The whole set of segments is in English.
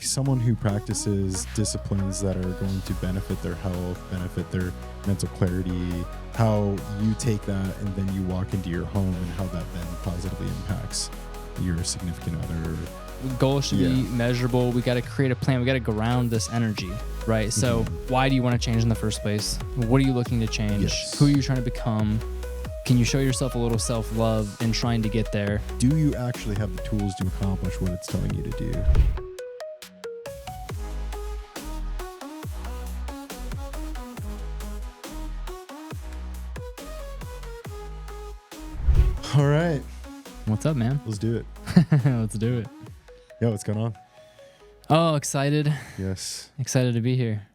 someone who practices disciplines that are going to benefit their health, benefit their mental clarity, how you take that and then you walk into your home and how that then positively impacts your significant other. Goals should be measurable. We got to create a plan. We got to ground this energy, right? So why do you want to change in the first place? What are you looking to change? Yes. Who are you trying to become? Can you show yourself a little self-love in trying to get there? Do you actually have the tools to accomplish what it's telling you to do? All right. What's up, man? Let's do it. Let's do it. Yo, what's going on? Oh, excited. Yes. Excited to be here.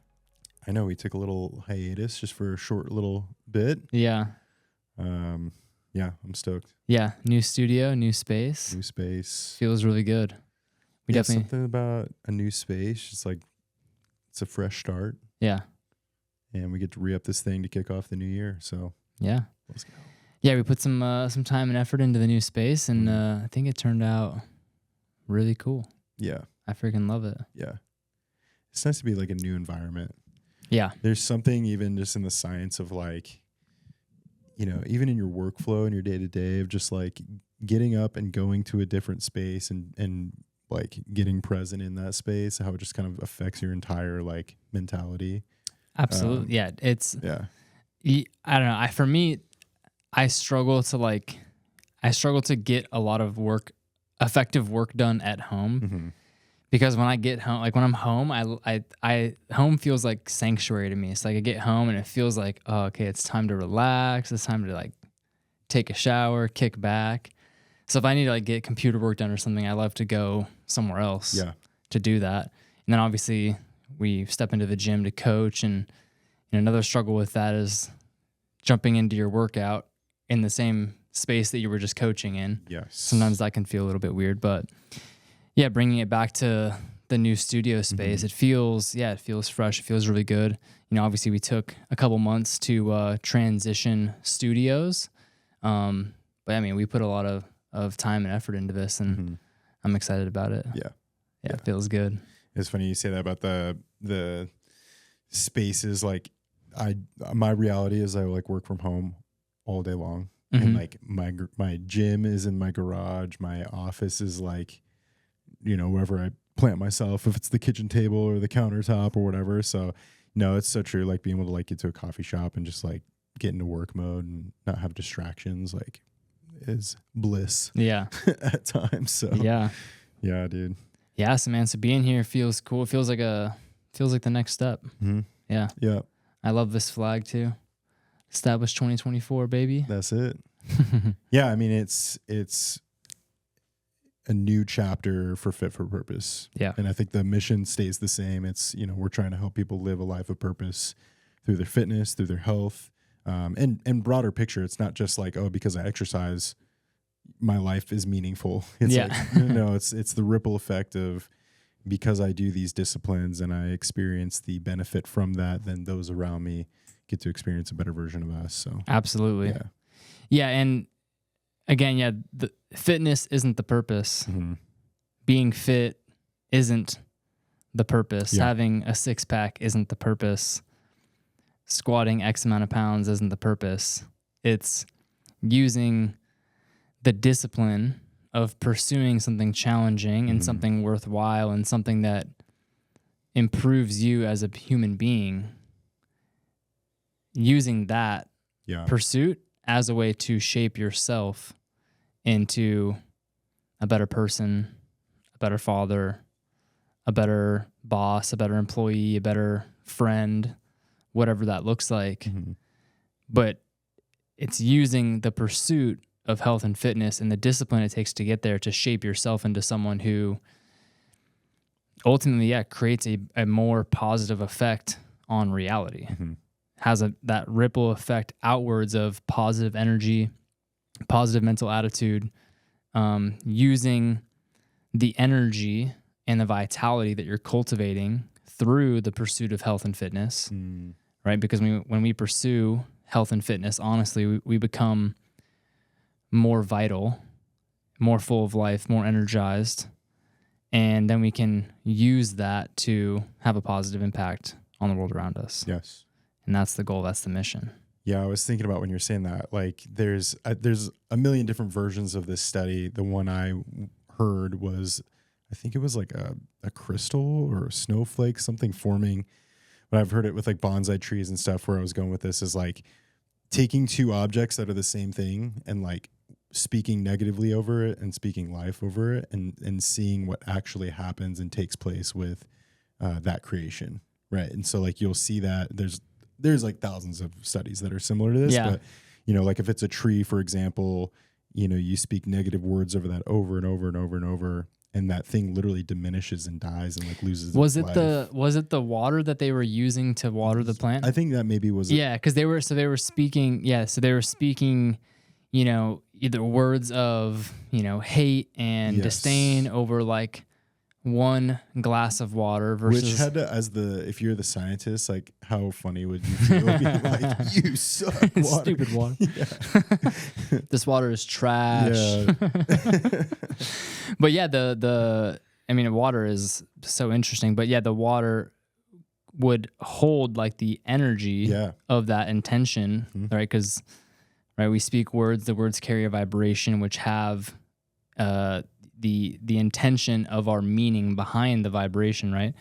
I know we took a little hiatus just for a short little bit. Yeah. Yeah, I'm stoked. Yeah. New studio, new space. New space. Feels really good. We definitely. Something about a new space. It's like, it's a fresh start. Yeah. And we get to re-up this thing to kick off the new year. So yeah. Let's go. Yeah, we put some time and effort into the new space, and I think it turned out really cool. Yeah. I freaking love it. Yeah. It's nice to be like a new environment. Yeah. There's something even just in the science of like, you know, even in your workflow and your day-to-day of just like getting up and going to a different space and like getting present in that space, how it just kind of affects your entire like mentality. Absolutely. Yeah. It's, I don't know. For me, I struggle to get a lot of effective work done at home because when I get home, like when I'm home, I home feels like sanctuary to me. It's like I get home and it feels like, oh, okay, it's time to relax. It's time to like take a shower, kick back. So if I need to like get computer work done or something, I love to go somewhere else to do that. And then obviously we step into the gym to coach, and another struggle with that is jumping into your workout in the same space that you were just coaching in. Yes. Sometimes that can feel a little bit weird, but yeah, bringing it back to the new studio space, it feels fresh. It feels really good. You know, obviously we took a couple months to transition studios. But I mean, we put a lot of time and effort into this, and I'm excited about it. Yeah. It feels good. It's funny you say that about the spaces. Like my reality is I like work from home all day long. And like my gym is in my garage. My office is like, you know, wherever I plant myself, if it's the kitchen table or the countertop or whatever. So no, it's so true. Like being able to like get to a coffee shop and just like get into work mode and not have distractions, like is bliss. Yeah. At times. So yeah, dude. Yeah. So man, so being here feels cool. It feels like the next step. Yeah. Yeah. I love this flag too. Established 2024, baby. That's it. Yeah, I mean it's a new chapter for Fit for Purpose. Yeah. And I think the mission stays the same. It's, you know, we're trying to help people live a life of purpose through their fitness, through their health, and broader picture. It's not just like, oh, because I exercise, my life is meaningful. It's like, no, it's the ripple effect of because I do these disciplines and I experience the benefit from that, then those around me get to experience a better version of us. So absolutely. Yeah. And again, the fitness isn't the purpose. Being fit isn't the purpose. Having a six pack isn't the purpose. Squatting X amount of pounds isn't the purpose. It's using the discipline of pursuing something challenging and something worthwhile and something that improves you as a human being, using that pursuit as a way to shape yourself into a better person, a better father, a better boss, a better employee, a better friend, whatever that looks like. But it's using the pursuit of health and fitness and the discipline it takes to get there to shape yourself into someone who ultimately, creates a more positive effect on reality. Has that ripple effect outwards of positive energy, positive mental attitude, using the energy and the vitality that you're cultivating through the pursuit of health and fitness, right? Because when we pursue health and fitness, honestly, we become more vital, more full of life, more energized, and then we can use that to have a positive impact on the world around us. Yes. And that's the goal. That's the mission. Yeah, I was thinking about when you're saying that, like there's a million different versions of this study. The one I heard was, I think it was like a crystal or a snowflake, something forming. But I've heard it with like bonsai trees and stuff. Where I was going with this is like taking two objects that are the same thing and like speaking negatively over it and speaking life over it, and seeing what actually happens and takes place with that creation, right? And so like you'll see that there's like thousands of studies that are similar to this, but you know, like if it's a tree, for example, you know, you speak negative words over that over and over and over and over, and that thing literally diminishes and dies and like loses its life. Was it the water that they were using to water the plant? I think that maybe was because they were speaking, you know, either words of, you know, hate and disdain over like one glass of water versus, which had to, if you're the scientist, like how funny would you feel being like, you suck, water. Stupid water. This water is trash. But yeah, I mean, water is so interesting, but yeah, the water would hold like the energy of that intention, right? Because we speak words, the words carry a vibration which have the intention of our meaning behind the vibration, right?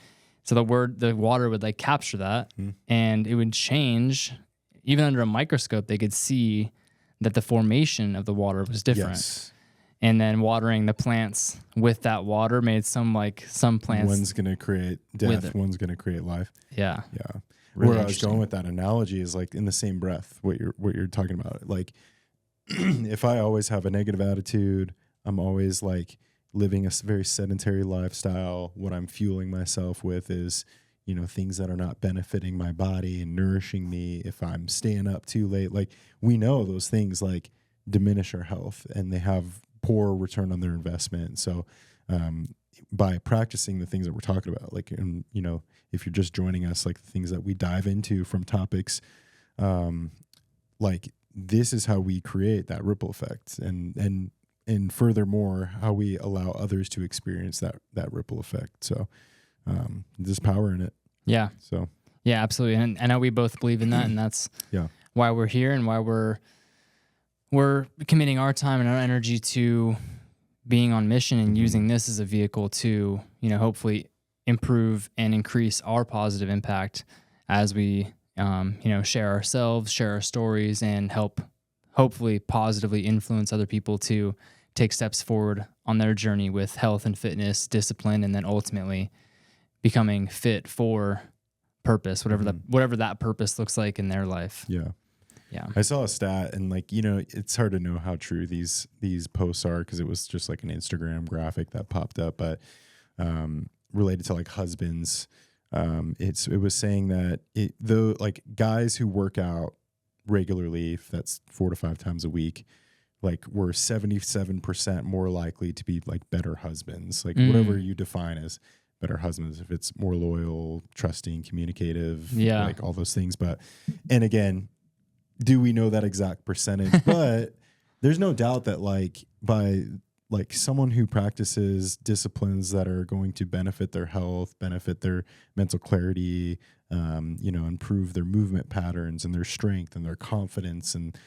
So the water would like capture that, and it would change. Even under a microscope, they could see that the formation of the water was different. Yes. And then watering the plants with that water made some plants. One's going to create death, one's going to create life. Yeah. Yeah. Really where I was going with that analogy is like in the same breath, what you're talking about. Like if I always have a negative attitude, I'm always like living a very sedentary lifestyle. What I'm fueling myself with is, you know, things that are not benefiting my body and nourishing me. If I'm staying up too late, like we know those things like diminish our health and they have poor return on their investment. So by practicing the things that we're talking about, like, and you know, if you're just joining us, like the things that we dive into from topics, like this is how we create that ripple effect, and furthermore, how we allow others to experience that ripple effect. So there's power in it. Yeah. So yeah, absolutely. And I know we both believe in that, and that's why we're here and why we're committing our time and our energy to being on mission and using this as a vehicle to, you know, hopefully improve and increase our positive impact as we, you know, share ourselves, share our stories, and help hopefully positively influence other people to take steps forward on their journey with health and fitness, discipline, and then ultimately becoming fit for purpose, whatever that purpose looks like in their life. Yeah. Yeah. I saw a stat, and like, you know, it's hard to know how true these posts are because it was just like an Instagram graphic that popped up, but related to like husbands, it was saying that though like guys who work out regularly, if that's 4 to 5 times a week, like we're 77% more likely to be like better husbands, like whatever you define as better husbands, if it's more loyal, trusting, communicative, like all those things. But, and again, do we know that exact percentage? But there's no doubt that like by like someone who practices disciplines that are going to benefit their health, benefit their mental clarity, you know, improve their movement patterns and their strength and their confidence, and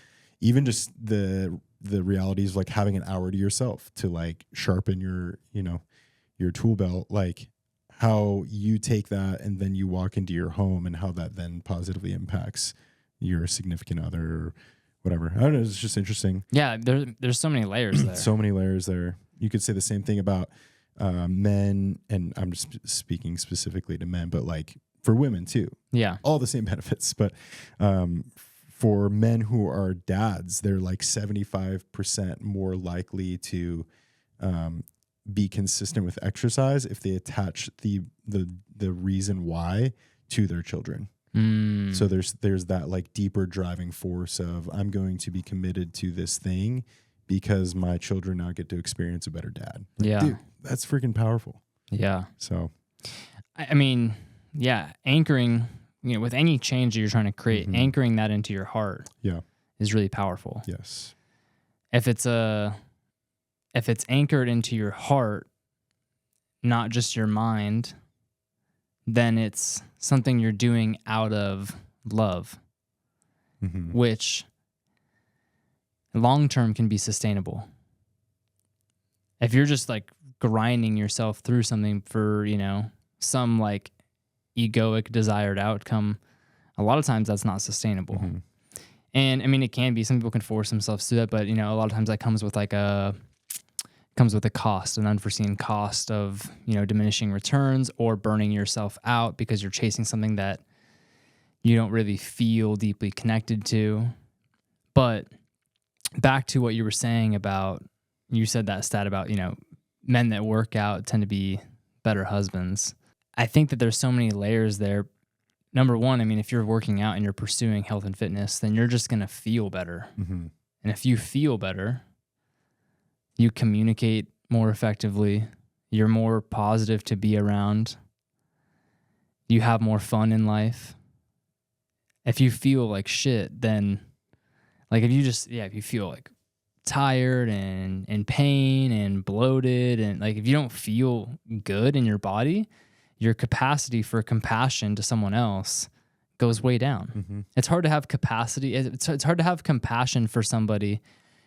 even just the realities of like having an hour to yourself to like sharpen your, you know, your tool belt, like how you take that and then you walk into your home and how that then positively impacts your significant other or whatever. I don't know. It's just interesting. Yeah. There's so many layers there. So many layers there. You could say the same thing about men, and I'm just speaking specifically to men, but like for women too. Yeah. All the same benefits. But for men who are dads, they're like 75% more likely to be consistent with exercise if they attach the reason why to their children. So there's that like deeper driving force of I'm going to be committed to this thing because my children now get to experience a better dad. Like, dude, that's freaking powerful. Yeah. So, I mean, yeah, anchoring, you know, with any change that you're trying to create, anchoring that into your heart, is really powerful. Yes. If it's anchored into your heart, not just your mind, then it's something you're doing out of love, which long term can be sustainable. If you're just like grinding yourself through something for, some like egoic desired outcome, a lot of times that's not sustainable. And I mean, it can be, some people can force themselves to that, but a lot of times that comes with a cost, an unforeseen cost of, diminishing returns or burning yourself out because you're chasing something that you don't really feel deeply connected to. But back to what you were saying about, you said that stat about, men that work out tend to be better husbands. I think that there's so many layers there. Number one, I mean, if you're working out and you're pursuing health and fitness, then you're just going to feel better. And if you feel better, you communicate more effectively. You're more positive to be around. You have more fun in life. If you feel like shit, then like if you feel like tired and in pain and bloated, and like if you don't feel good in your body, your capacity for compassion to someone else goes way down. It's hard to have capacity. It's hard to have compassion for somebody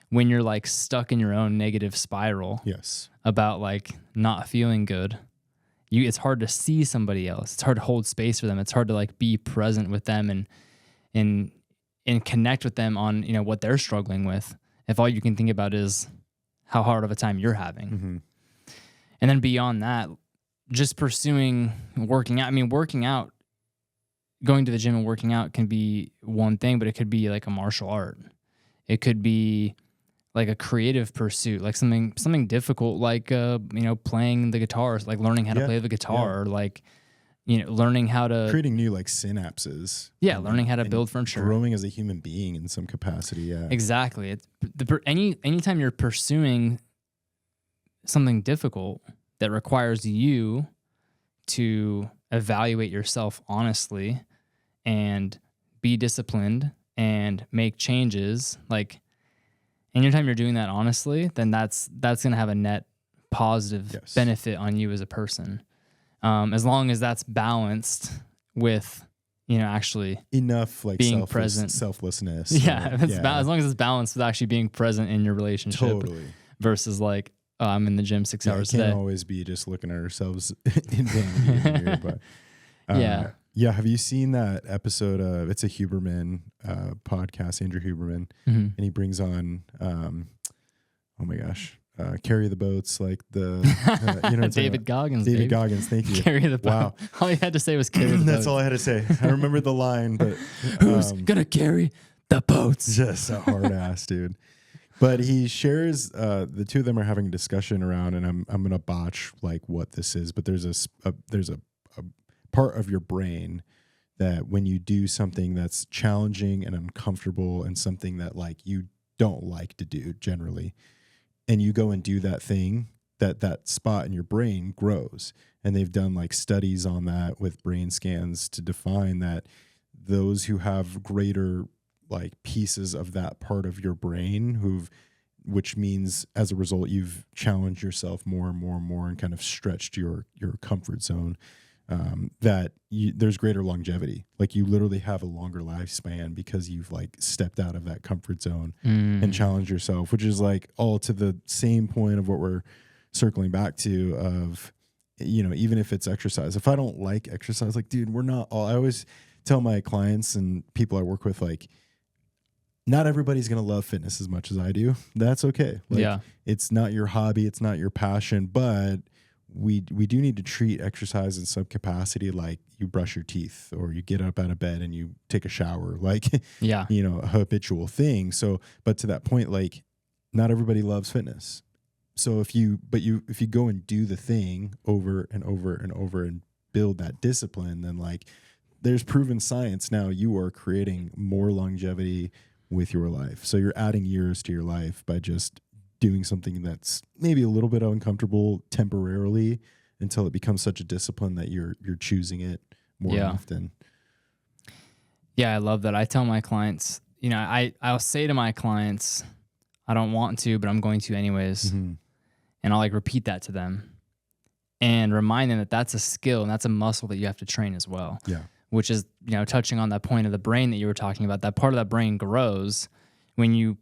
when you're like stuck in your own negative spiral. Yes. About like not feeling good. It's hard to see somebody else. It's hard to hold space for them. It's hard to like be present with them and connect with them on, what they're struggling with, if all you can think about is how hard of a time you're having. And then beyond that, just pursuing working out. I mean, working out, going to the gym and working out can be one thing, but it could be like a martial art. It could be like a creative pursuit, like something difficult, like playing the guitar, like learning how to play the guitar, or like learning how to creating new like synapses. Yeah, learning how to build furniture, growing as a human being in some capacity. Yeah, exactly. It's anytime you're pursuing something difficult that requires you to evaluate yourself honestly and be disciplined and make changes, like anytime you're doing that honestly, then that's going to have a net positive benefit on you as a person. As long as that's balanced with, actually enough like being present, selflessness. Yeah, as long as it's balanced with actually being present in your relationship, versus like, oh, I'm in the gym 6 hours a day. It can't always be just looking at ourselves in vanity in the mirror, but yeah. Have you seen that episode of, it's a Huberman podcast, Andrew Huberman, and he brings on, oh my gosh, carry the boats, like the David Goggins. David Goggins, thank you. Carry the boat. Wow. All you had to say was carry the boats. That's all I had to say. I remember the line, but who's gonna carry the boats? Just a hard ass dude. But he shares, the two of them are having a discussion around, and I'm gonna botch like what this is, but there's a part of your brain that when you do something that's challenging and uncomfortable and something that like you don't like to do generally, and you go and do that thing, that spot in your brain grows. And they've done like studies on that with brain scans to define that those who have greater like pieces of that part of your brain which means as a result, you've challenged yourself more and more and more and kind of stretched your comfort zone, there's greater longevity. Like you literally have a longer lifespan because you've like stepped out of that comfort zone and challenged yourself, which is like all to the same point of what we're circling back to of, even if it's exercise, if I don't like exercise, like, dude, I always tell my clients and people I work with, like, not everybody's going to love fitness as much as I do. That's okay. Like, it's not your hobby. It's not your passion, but we do need to treat exercise in some capacity like you brush your teeth or you get up out of bed and you take a shower, like, a habitual thing. So, but to that point, like, not everybody loves fitness. So if you go and do the thing over and over and over and build that discipline, then like there's proven science now you are creating more longevity with your life. So you're adding years to your life by just doing something that's maybe a little bit uncomfortable temporarily until it becomes such a discipline that you're choosing it more often. Yeah, I love that. I tell my clients, I'll say to my clients, I don't want to, but I'm going to anyways. And I'll like repeat that to them. and remind them that that's a skill and that's a muscle that you have to train as well. Yeah. Which is, touching on that point of the brain that you were talking about, that part of that brain grows when you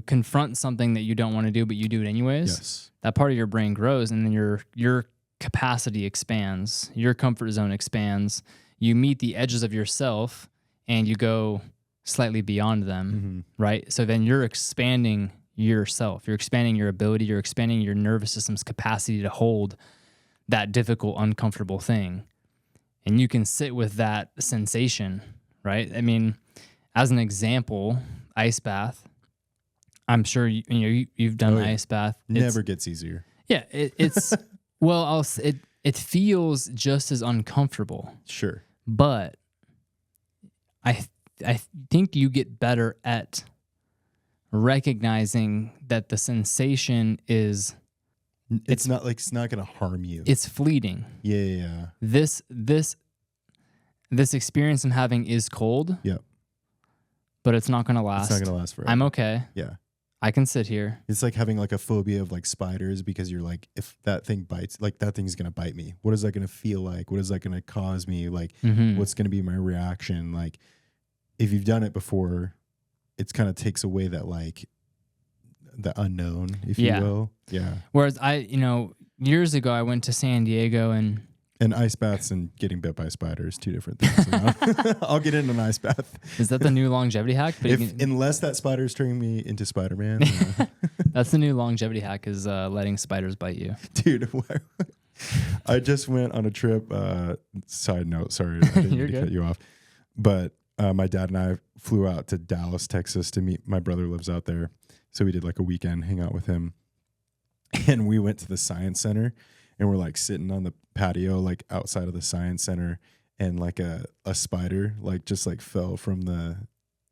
confront something that you don't want to do, but you do it anyways. Yes. That part of your brain grows, and then your capacity expands, your comfort zone expands. You meet the edges of yourself, and you go slightly beyond them, right? So then you're expanding yourself. You're expanding your ability. You're expanding your nervous system's capacity to hold that difficult, uncomfortable thing. And you can sit with that sensation, right? I mean, as an example, ice bath. I'm sure you've done an ice bath. Never gets easier. Yeah, it's well, it feels just as uncomfortable. Sure, but I think you get better at recognizing that the sensation is. It's not going to harm you. It's fleeting. Yeah. This experience I'm having is cold. Yep. But it's not going to last. It's not going to last forever. I'm okay. Yeah. I can sit here. It's like having like a phobia of like spiders, because you're like, if that thing bites, like that thing's going to bite me. What is that going to feel like? What is that going to cause me? Like, what's going to be my reaction? Like, if you've done it before, it's kind of takes away that like the unknown, if you will. Yeah. Whereas years ago I went to San Diego and ice baths and getting bit by spiders, two different things. I'll get in an ice bath. Is that the new longevity hack? But unless that spider's turning me into Spider-Man. That's the new longevity hack, is letting spiders bite you. Dude, I just went on a trip. Side note, sorry, I didn't mean to cut you off. But my dad and I flew out to Dallas, Texas to meet. My brother lives out there. So we did like a weekend, hang out with him. And we went to the Science Center, and we're like sitting on the patio, like outside of the Science Center, and like a spider like just like fell from the,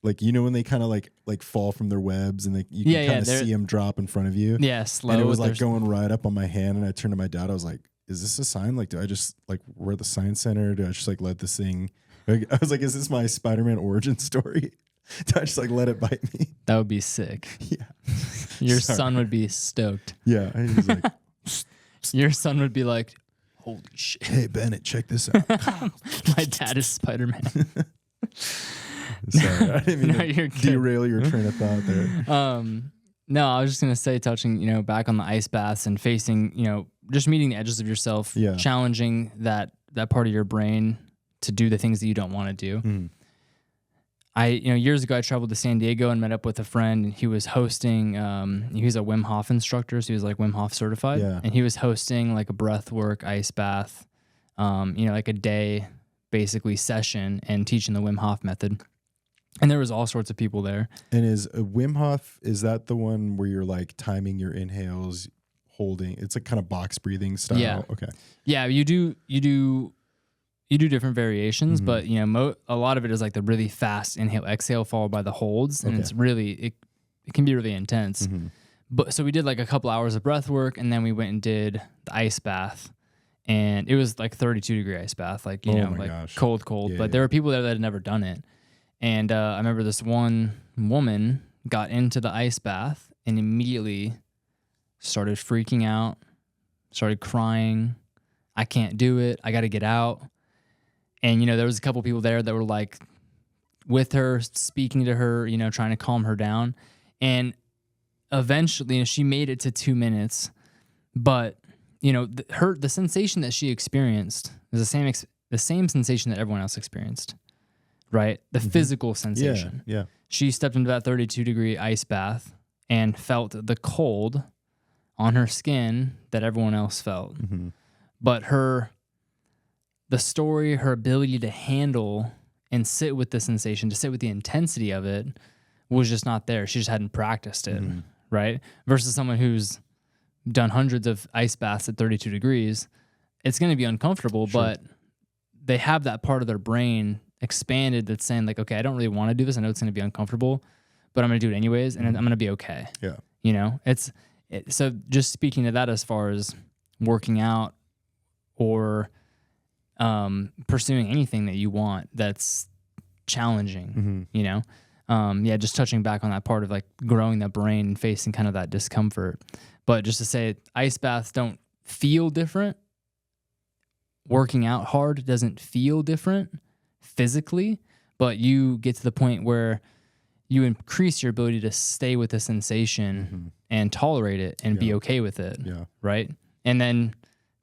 like, when they kind of like fall from their webs, and you can kind of see them drop in front of you. Yeah, slow. And it was like going right up on my hand, and I turned to my dad. I was like, "Is this a sign? Like, do I just like, we're at the Science Center? Do I just like let this thing?" Like, I was like, "Is this my Spider-Man origin story? Do I just like let it bite me?" That would be sick. Yeah. Your son would be stoked. Yeah. He's like, your son would be like, "Holy shit. Hey, Bennett, check this out." My dad is Spider-Man. Sorry, I didn't mean to derail your train of thought there. No, I was just going to say, touching, back on the ice baths and facing, just meeting the edges of yourself, challenging that part of your brain to do the things that you don't want to do. Years ago, I traveled to San Diego and met up with a friend, and he was hosting, he was a Wim Hof instructor, so he was like Wim Hof certified. Yeah. And he was hosting like a breath work ice bath, like a day basically session, and teaching the Wim Hof method. And there was all sorts of people there. And is Wim Hof, is that the one where you're like timing your inhales, holding, it's like kind of box breathing style? Yeah. Okay. Yeah, you do different variations, but a lot of it is like the really fast inhale, exhale, followed by the holds, and it's really it can be really intense. But so we did like a couple hours of breath work, and then we went and did the ice bath, and it was like 32-degree ice bath, like gosh. cold. Yeah, but there were people there that had never done it, and I remember this one woman got into the ice bath and immediately started freaking out, started crying. I can't do it. I got to get out. And, there was a couple people there that were like with her, speaking to her, trying to calm her down. And eventually, she made it to 2 minutes. But, the sensation that she experienced was the same sensation that everyone else experienced, right? The physical sensation. Yeah. She stepped into that 32-degree ice bath and felt the cold on her skin that everyone else felt. But the story, her ability to handle and sit with the sensation, to sit with the intensity of it, was just not there. She just hadn't practiced it, right? Versus someone who's done hundreds of ice baths at 32 degrees, it's going to be uncomfortable, but they have that part of their brain expanded that's saying like, okay, I don't really want to do this. I know it's going to be uncomfortable, but I'm going to do it anyways, and I'm going to be okay. Yeah. So just speaking to that as far as working out or pursuing anything that you want that's challenging, just touching back on that part of like growing that brain and facing kind of that discomfort. But just to say, ice baths don't feel different. working out hard doesn't feel different physically, but you get to the point where you increase your ability to stay with the sensation and tolerate it and be okay with it. Yeah. Right. And then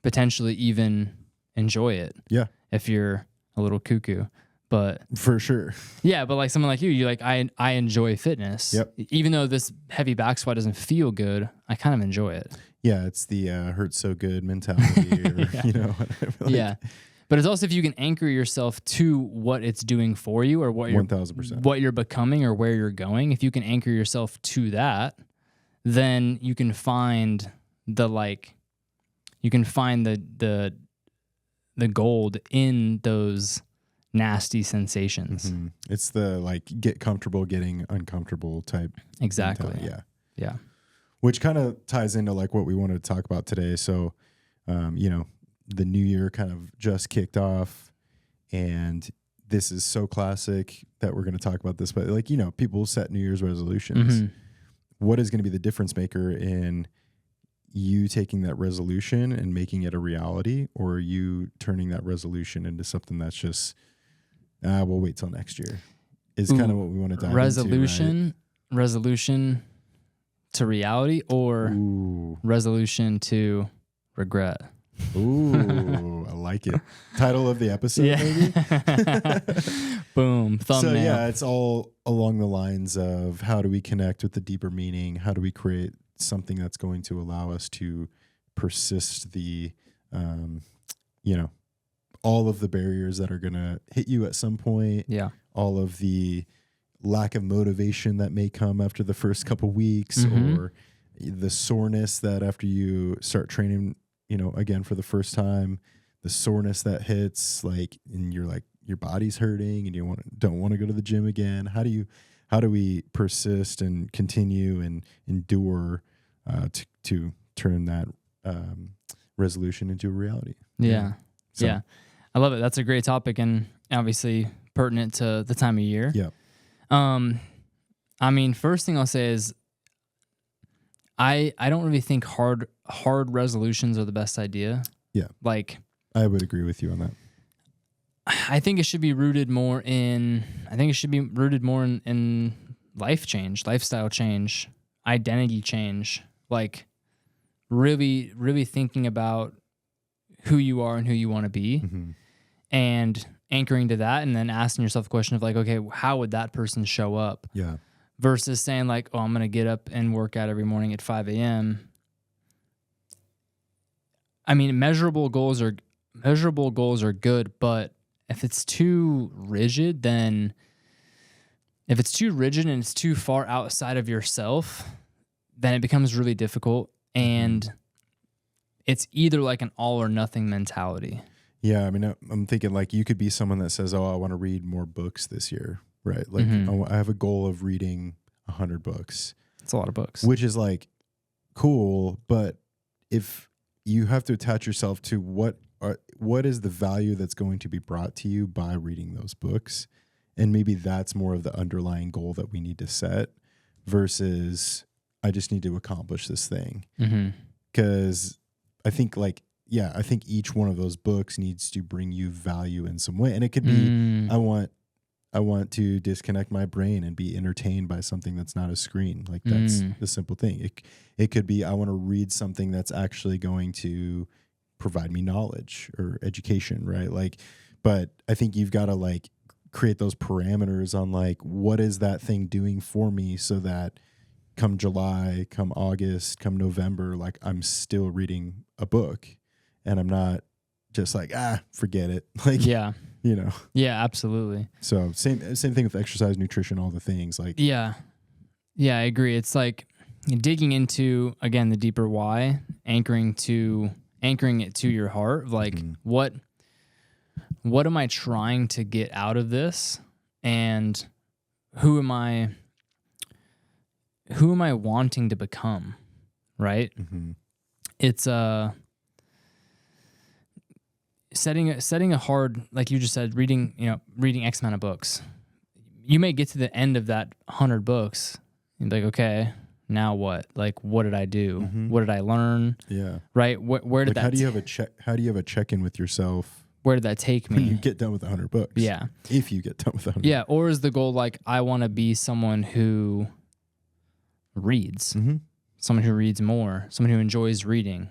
potentially even enjoy it. Yeah. If you're a little cuckoo. But for sure. Yeah. But like someone like you like, I enjoy fitness. Yep. Even though this heavy back squat doesn't feel good, I kind of enjoy it. Yeah. It's the hurts so good mentality or, you know, whatever. Like, yeah. But it's also if you can anchor yourself to what it's doing for you or what you're 1000%. What you're becoming or where you're going. If you can anchor yourself to that, then you can find the gold in those nasty sensations. Mm-hmm. It's the like get comfortable getting uncomfortable type. Exactly. Mentality. Yeah. Yeah. Which kind of ties into like what we wanted to talk about today. So, you know, the new year kind of just kicked off, and this is so classic that we're going to talk about this, but like, you know, people set New Year's resolutions. What is going to be the difference maker in you taking that resolution and making it a reality, or you turning that resolution into something that's just, we'll wait till next year is kind of what we want to dive into, right? Resolution to reality or resolution to regret. Ooh, I like it. Title of the episode, maybe? Boom, thumbnail. So yeah, it's all along the lines of how do we connect with the deeper meaning? How do we create something that's going to allow us to persist the, you know, all of the barriers that are going to hit you at some point. Yeah. All of the lack of motivation that may come after the first couple weeks, or the soreness that after you start training, you know, again for the first time, the soreness that hits, like, and you're like, your body's hurting and you don't want to go to the gym again. How do we persist and continue and endure to turn that resolution into a reality? Yeah. So, yeah. I love it. That's a great topic and obviously pertinent to the time of year. Yeah. I mean, first thing I'll say is I don't really think hard resolutions are the best idea. Yeah. Like, I would agree with you on that. I think it should be rooted more in life change, lifestyle change, identity change, like really, really thinking about who you are and who you want to be and anchoring to that, and then asking yourself the question of like, okay, how would that person show up? Yeah. Versus saying like, oh, I'm going to get up and work out every morning at 5 a.m. I mean, measurable goals are good, but if it's too rigid, and it's too far outside of yourself, then it becomes really difficult. And it's either like an all or nothing mentality. Yeah. I mean, I'm thinking like you could be someone that says, oh, I want to read more books this year. Right. Like I have a goal of reading 100 books. It's a lot of books, which is like cool. But if you have to attach yourself to what is the value that's going to be brought to you by reading those books, and maybe that's more of the underlying goal that we need to set versus I just need to accomplish this thing. Because I think I think each one of those books needs to bring you value in some way. And it could be, I want to disconnect my brain and be entertained by something that's not a screen. Like that's the simple thing. It could be, I want to read something that's actually going to provide me knowledge or education. Right. Like, but I think you've got to like create those parameters on like, what is that thing doing for me so that come July, come August, come November, like I'm still reading a book and I'm not just like, forget it. Like, yeah, you know? Yeah, absolutely. So same thing with exercise, nutrition, all the things like, yeah, I agree. It's like digging into, again, the deeper why, anchoring it to your heart. Like what am I trying to get out of this? And who am I wanting to become? Right. It's setting a hard, like you just said, reading X amount of books. You may get to the end of that 100 books and be like, okay, now what? Like, what did I do? Mm-hmm. What did I learn? Yeah. Right. Where did like that? How do you have a check-in with yourself? Where did that take me? When you get done with 100 books. Yeah. If you get done with 100. Yeah. Or is the goal like, I want to be someone who reads, Mm-hmm. someone who reads more, someone who enjoys reading.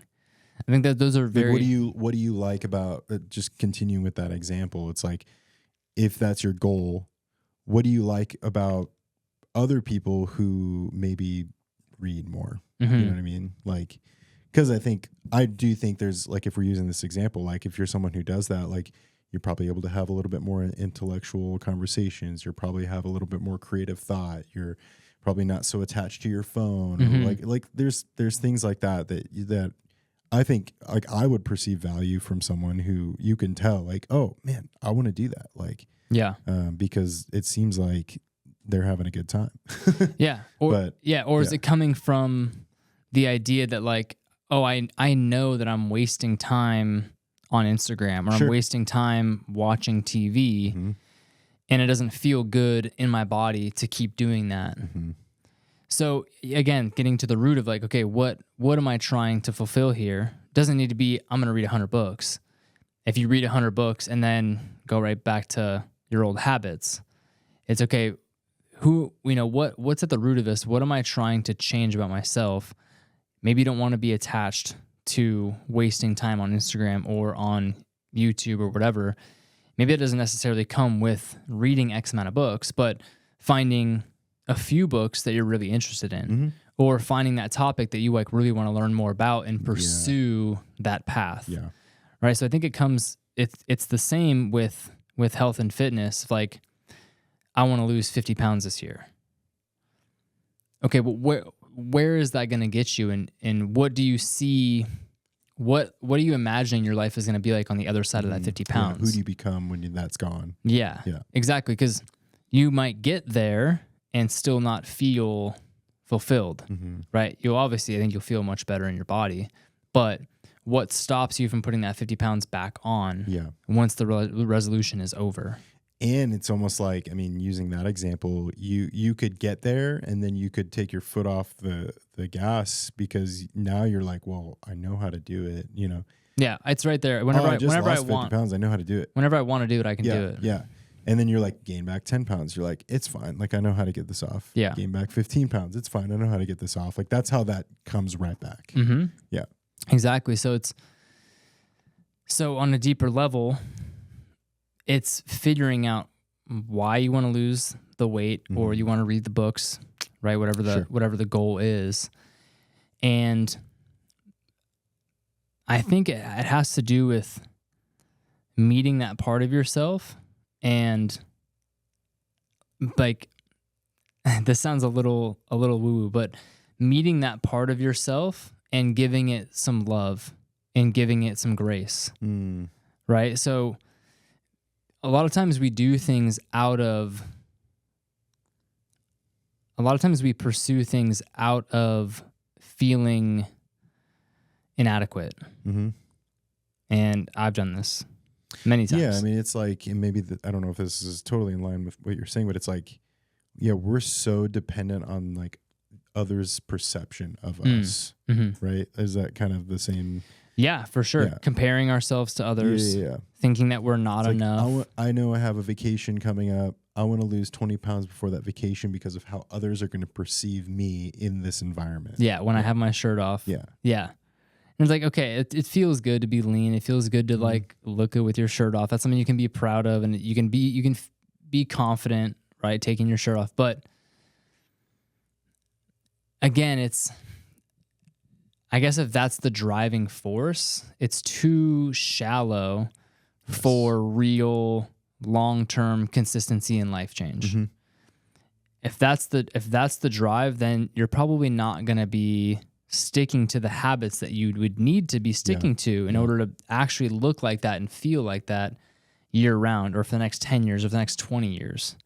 I think that those are very. Like what do you like about just continuing with that example? It's like, if that's your goal, what do you like about other people who maybe read more? Mm-hmm. You know what I mean? Like, because I do think there's, like, if we're using this example, like if you're someone who does that, like you're probably able to have a little bit more intellectual conversations. You're probably have a little bit more creative thought. You're probably not so attached to your phone. Mm-hmm. Or like there's things like that I think, like, I would perceive value from someone who you can tell, like, oh man, I want to do that. Like, yeah, because it seems like they're having a good time. yeah. Or is it coming from the idea that, like, oh, I know that I'm wasting time on Instagram, or I'm wasting time watching TV, Mm-hmm. and it doesn't feel good in my body to keep doing that. Mm-hmm. So again, getting to the root of, like, okay, what am I trying to fulfill here? Doesn't need to be, I'm going to read 100 books. If you read 100 books and then go right back to your old habits, it's okay. What's at the root of this? What am I trying to change about myself? Maybe you don't want to be attached to wasting time on Instagram or on YouTube or whatever. Maybe it doesn't necessarily come with reading X amount of books, but finding a few books that you're really interested in, Mm-hmm. or finding that topic that you, like, really want to learn more about and pursue that path. Yeah. Right. So I think it's the same with health and fitness. Like, I want to lose 50 pounds this year. Okay, but where is that going to get you? And what do you see? What are you imagining your life is going to be like on the other side of that 50 pounds? Yeah. Who do you become when that's gone? Yeah. Yeah. Exactly. Because you might get there and still not feel fulfilled, Mm-hmm. right? I think you'll feel much better in your body, but what stops you from putting that 50 pounds back on once the resolution is over? And it's almost like, I mean, using that example, you could get there and then you could take your foot off the gas, because now you're like, well, I know how to do it, you know? Yeah, it's right there. Whenever I lost 50 want pounds, I know how to do it. Whenever I want to do it, I can do it. Yeah. And then you're like, gain back 10 pounds. You're like, it's fine. Like, I know how to get this off. Yeah. Gain back 15 pounds. It's fine. I know how to get this off. Like, that's how that comes right back. Mm-hmm. Yeah. Exactly. So on a deeper level, it's figuring out why you want to lose the weight, Mm-hmm. or you want to read the books, right? Whatever the goal is. And I think it has to do with meeting that part of yourself, and, like, this sounds a little woo-woo, but meeting that part of yourself and giving it some love and giving it some grace, right? So a lot of times we do things a lot of times we pursue things out of feeling inadequate. Mm-hmm. And I've done this many times. Yeah, I mean, it's like, and maybe I don't know if this is totally in line with what you're saying, but it's like, yeah, we're so dependent on, like, others' perception of us, right? Is that kind of the same? Yeah, for sure. Yeah. Comparing ourselves to others, thinking that we're not enough. I know I have a vacation coming up. I want to lose 20 pounds before that vacation because of how others are going to perceive me in this environment. Yeah, when I have my shirt off. Yeah. Yeah. And it's like, okay, it feels good to be lean. It feels good to like look good with your shirt off. That's something you can be proud of, and you can be confident, right, taking your shirt off. But again, I guess if that's the driving force, it's too shallow for real long-term consistency and life change. Mm-hmm. If that's the drive, then you're probably not going to be sticking to the habits that you would need to be sticking to in order to actually look like that and feel like that year round, or for the next 10 years or for the next 20 years.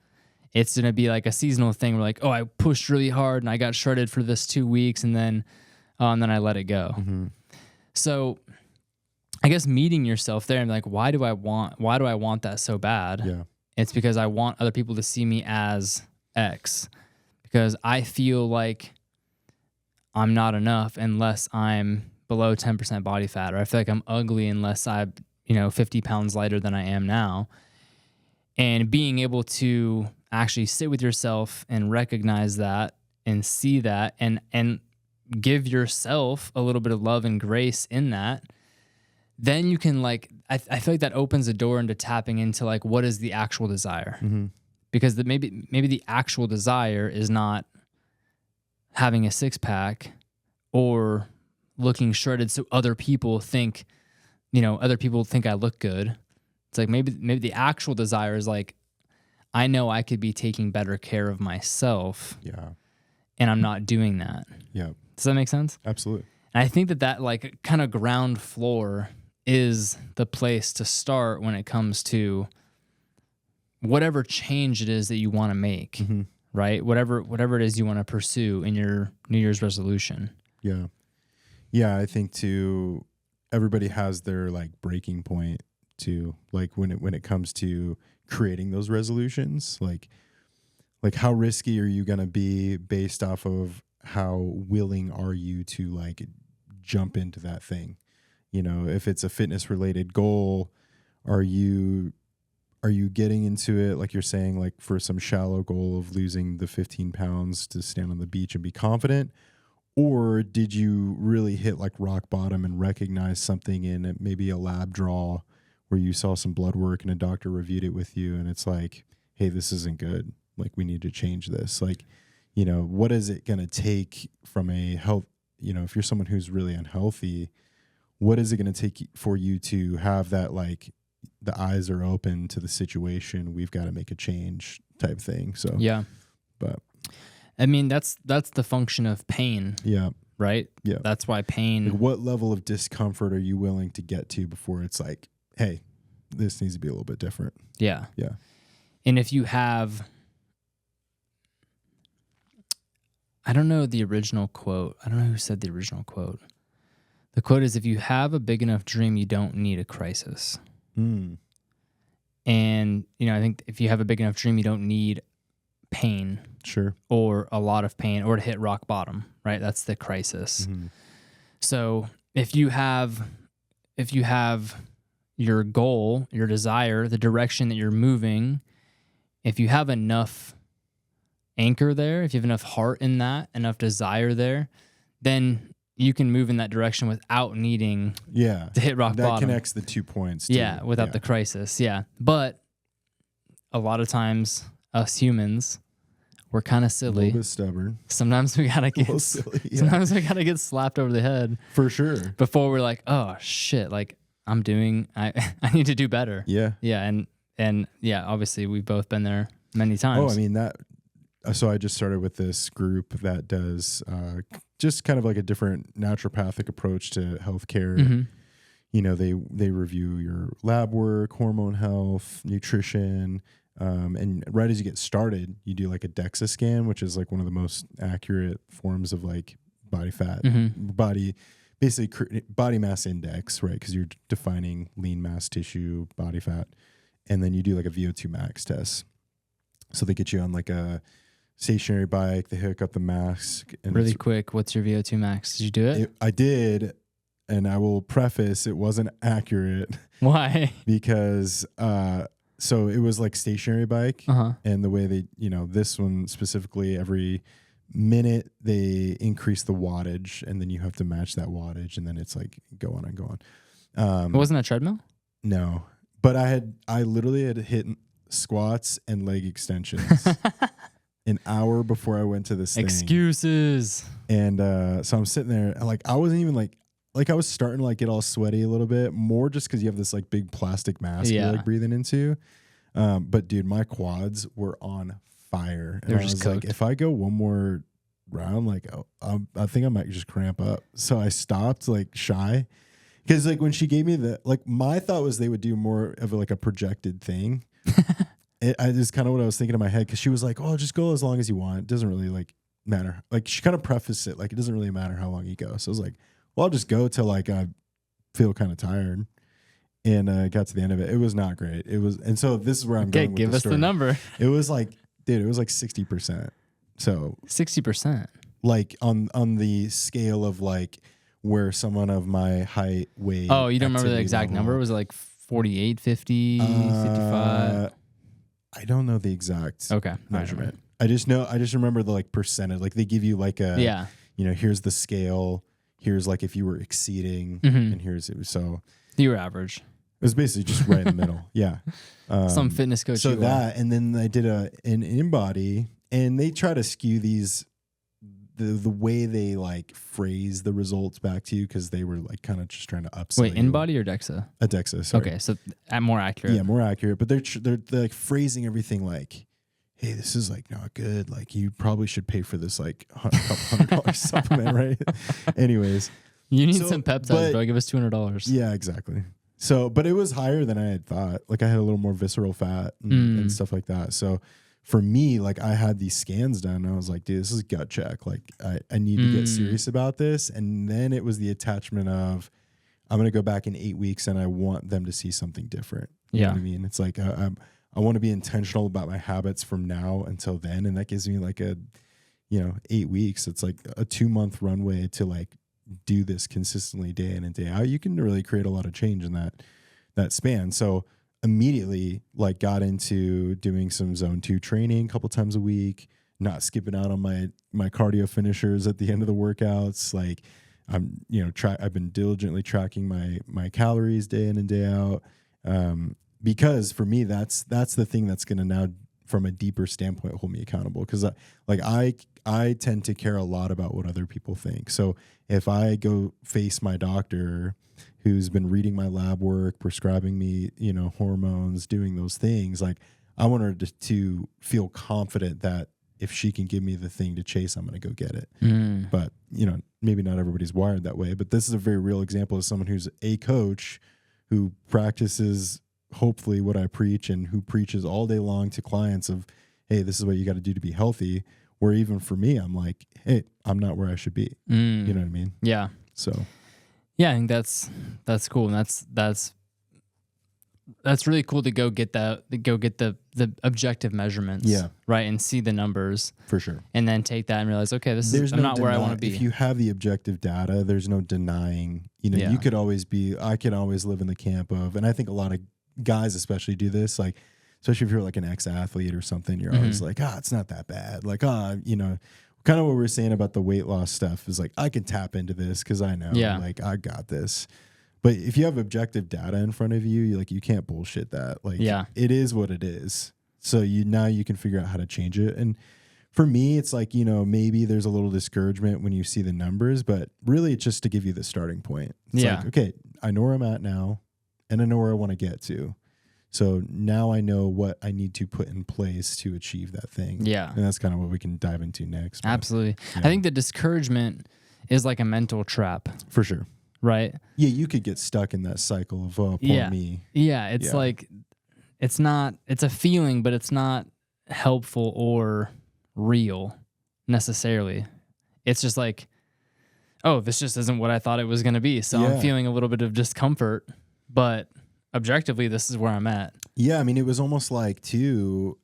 It's going to be like a seasonal thing where, like, oh, I pushed really hard and I got shredded for this 2 weeks, and then I let it go. Mm-hmm. So I guess meeting yourself there and like, why do I want that so bad? Yeah. It's because I want other people to see me as X, because I feel like I'm not enough unless I'm below 10% body fat, or I feel like I'm ugly unless I'm, 50 pounds lighter than I am now. And being able to actually sit with yourself and recognize that and see that and give yourself a little bit of love and grace in that, then you can I feel like that opens a door into tapping into like, what is the actual desire? Mm-hmm. Because maybe the actual desire is not having a six pack or looking shredded so other people think I look good. It's like maybe the actual desire is like, I know I could be taking better care of myself. Yeah. And I'm not doing that. Yeah. Does that make sense? Absolutely. And I think that like kind of ground floor is the place to start when it comes to whatever change it is that you want to make, mm-hmm. right? Whatever it is you want to pursue in your New Year's resolution. Yeah. Yeah. I think too, everybody has their like breaking point too. Like when it comes to creating those resolutions, like how risky are you going to be based off of how willing are you to like jump into that thing? If it's a fitness related goal, are you getting into it, like you're saying, like for some shallow goal of losing the 15 pounds to stand on the beach and be confident? Or did you really hit like rock bottom and recognize something in maybe a lab draw where you saw some blood work and a doctor reviewed it with you and it's like, hey, this isn't good. Like we need to change this. Like, what is it going to take from a health, if you're someone who's really unhealthy, what is it going to take for you to have that, like the eyes are open to the situation, we've got to make a change type thing. So, yeah, but I mean, that's the function of pain. Yeah. Right. Yeah. That's why pain. Like what level of discomfort are you willing to get to before it's like, hey, this needs to be a little bit different? Yeah. Yeah. And if you have, I don't know the original quote. I don't know who said the original quote. The quote is, if you have a big enough dream, you don't need a crisis. Mm. And, I think if you have a big enough dream, you don't need pain. Sure. Or a lot of pain, or to hit rock bottom, right? That's the crisis. Mm-hmm. So if you have your goal, your desire, the direction that you're moving, if you have enough anchor there, if you have enough heart in that, enough desire there, then you can move in that direction without needing to hit rock bottom. That connects the 2 points too. Yeah, without the crisis. Yeah. But a lot of times us humans, we're kind of silly. A little bit stubborn. Sometimes we gotta get sometimes we gotta get slapped over the head. For sure. Before we're like, oh shit, like I need to do better. Yeah. Yeah. And yeah, obviously we've both been there many times. Oh, I mean so I just started with this group that does just kind of like a different naturopathic approach to healthcare. Mm-hmm. They review your lab work, hormone health, nutrition, and right as you get started, you do like a DEXA scan, which is like one of the most accurate forms of like body fat, basically body mass index, right? Because you're defining lean mass tissue, body fat, and then you do like a VO2 max test. So they get you on like a stationary bike, they hook up the mask. And really quick, what's your VO2 max? Did you do it? I did, and I will preface it wasn't accurate. Why? Because so it was like stationary bike, and the way they, this one specifically, every minute they increase the wattage, and then you have to match that wattage, and then it's like go on and go on. It wasn't a treadmill? No, but I literally had hit squats and leg extensions an hour before I went to this thing. Excuses. And so I'm sitting there, and like I wasn't even like I was starting to like get all sweaty a little bit more, just because you have this like big plastic mask you're like breathing into. But dude, my quads were on fire. And They're I just was cooked. like, if I go one more round, like I think I might just cramp up. So I stopped like shy. Because like when she gave me my thought was they would do more of like a projected thing. It is kind of what I was thinking in my head, because she was like, "Oh, just go as long as you want. It doesn't really like matter." Like she kind of prefaced it like it doesn't really matter how long you go. So I was like, "Well, I'll just go till like I feel kind of tired." And I got to the end of it. It was not great. It was, and so this is where I'm going with the story. The number. It was like, dude, it was like 60%. So 60%. like on the scale of like where someone of my height, weight. Oh, you don't remember the activity exact level. number? Was it like 48, 50, 55? I don't know the exact Okay. measurement. I just remember the like percentage. Like they give you like a, here's the scale. Here's like if you were exceeding, and here's it. So you were average. It was basically just right in the middle. Yeah. Some fitness coach. So that, and then I did an in-body, and they try to skew these, the way they like phrase the results back to you, because they were like kind of just trying to upsell. Wait, in-body or DEXA? A DEXA, sorry. Okay, so more accurate. Yeah, more accurate. But they're like phrasing everything like, hey, this is like not good. Like you probably should pay for this like couple $100 supplement, right? Anyways. You need some peptides, bro. Give us $200. Yeah, exactly. So, but it was higher than I had thought. Like I had a little more visceral fat and stuff like that. So for me, like I had these scans done and I was like, dude, this is a gut check. Like I need to get serious about this. And then it was the attachment of, I'm going to go back in 8 weeks and I want them to see something different. You know what I mean? It's like, I want to be intentional about my habits from now until then. And that gives me like 8 weeks. It's like a 2-month runway to like do this consistently day in and day out. You can really create a lot of change in that span. So immediately like got into doing some zone 2 training a couple times a week, not skipping out on my cardio finishers at the end of the workouts. Like I'm, I've been diligently tracking my calories day in and day out. Because for me, that's the thing that's going to now, from a deeper standpoint, hold me accountable. Cause I tend to care a lot about what other people think. So if I go face my doctor who's been reading my lab work, prescribing me, hormones, doing those things, like I want her to feel confident that if she can give me the thing to chase, I'm going to go get it. But, maybe not everybody's wired that way, but this is a very real example of someone who's a coach who practices hopefully what I preach and who preaches all day long to clients of, hey, this is what you got to do to be healthy. Where even for me, I'm like, hey, I'm not where I should be. You know what I mean? Yeah. So, yeah, I think that's cool, and that's really cool to go get the objective measurements. Yeah. Right, and see the numbers for sure, and then take that and realize, okay, I'm not where I want to be. If you have the objective data, there's no denying. You could always I could always live in the camp of, and I think a lot of guys especially do this, like. Especially if you're like an ex-athlete or something, you're always like, it's not that bad. Like, kind of what we were saying about the weight loss stuff is like, I can tap into this because I know, like, I got this. But if you have objective data in front of you, you can't bullshit that. Like, it is what it is. So now you can figure out how to change it. And for me, it's like, maybe there's a little discouragement when you see the numbers, but really it's just to give you the starting point. It's like, okay, I know where I'm at now and I know where I want to get to. So now I know what I need to put in place to achieve that thing. Yeah. And that's kind of what we can dive into next. But, absolutely. I think the discouragement is like a mental trap. For sure. Right? Yeah, you could get stuck in that cycle of, poor me. Yeah, it's like, it's a feeling, but it's not helpful or real necessarily. It's just like, oh, this just isn't what I thought it was going to be. So I'm feeling a little bit of discomfort, but objectively, this is where I'm at. Yeah, I mean, it was almost like too,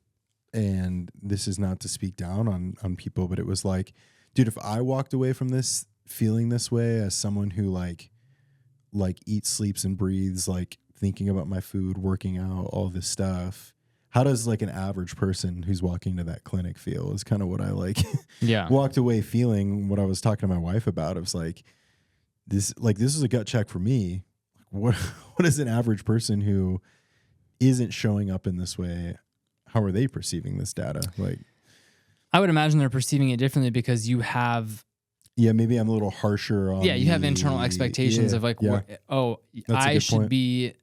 and this is not to speak down on people, but it was like, dude, if I walked away from this feeling this way as someone who like eats, sleeps, and breathes, like thinking about my food, working out, all this stuff, how does like an average person who's walking to that clinic feel? Is kind of what I like. Walked away feeling. What I was talking to my wife about, it was like this is a gut check for me. What is an average person who isn't showing up in this way? How are they perceiving this data? Like, I would imagine they're perceiving it differently because you have. Yeah, maybe I'm a little harsher on. Yeah, you have internal expectations of like, I should be